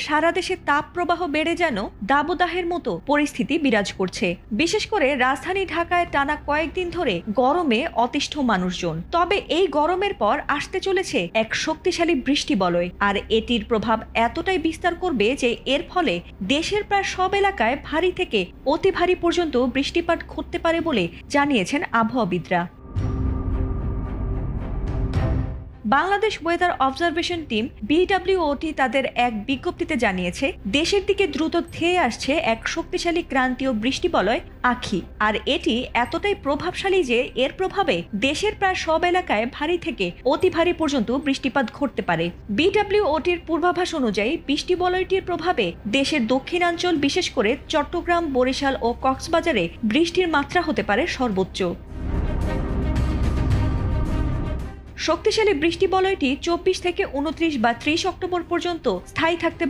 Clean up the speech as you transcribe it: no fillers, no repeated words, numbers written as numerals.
সারা দেশে তাপপ্রবাহ বেড়ে যেন দাবদাহের মতো পরিস্থিতি বিরাজ করছে। বিশেষ করে রাজধানী ঢাকায় টানা কয়েকদিন ধরে গরমে অতিষ্ঠ মানুষজন। তবে এই গরমের পর আসতে চলেছে এক শক্তিশালী বৃষ্টি বলয়, আর এটির প্রভাব এতটাই বিস্তার করবে যে এর ফলে দেশের প্রায় সব এলাকায় ভারী থেকে অতি ভারী পর্যন্ত বৃষ্টিপাত ঘটতে পারে বলে জানিয়েছেন আবহাওয়াবিদরা। Bangladesh weather observation team BWOT তাদের এক বিজ্ঞপ্তিতে জানিয়েছে, দেশের দিকে দ্রুত ধেয়ে আসছে এক শক্তিশালী ক্রান্তীয় বৃষ্টিবলয় আখি, আর এটি এতটাই প্রভাবশালী যে এর প্রভাবে দেশের প্রায় সব এলাকায় ভারী থেকে অতি ভারী পর্যন্ত বৃষ্টিপাত ঘটতে পারে। BWOTর পূর্বাভাস অনুযায়ী বৃষ্টিবলয়টির প্রভাবে দেশের দক্ষিণাঞ্চল, বিশেষ করে চট্টগ্রাম, বরিশাল ও কক্সবাজারে বৃষ্টির মাত্রা হতে পারে সর্বোচ্চ। শক্তিশালী বৃষ্টিবলয়টি 24 থেকে 29 বা 30 অক্টোবর পর্যন্ত স্থায়ী থাকতে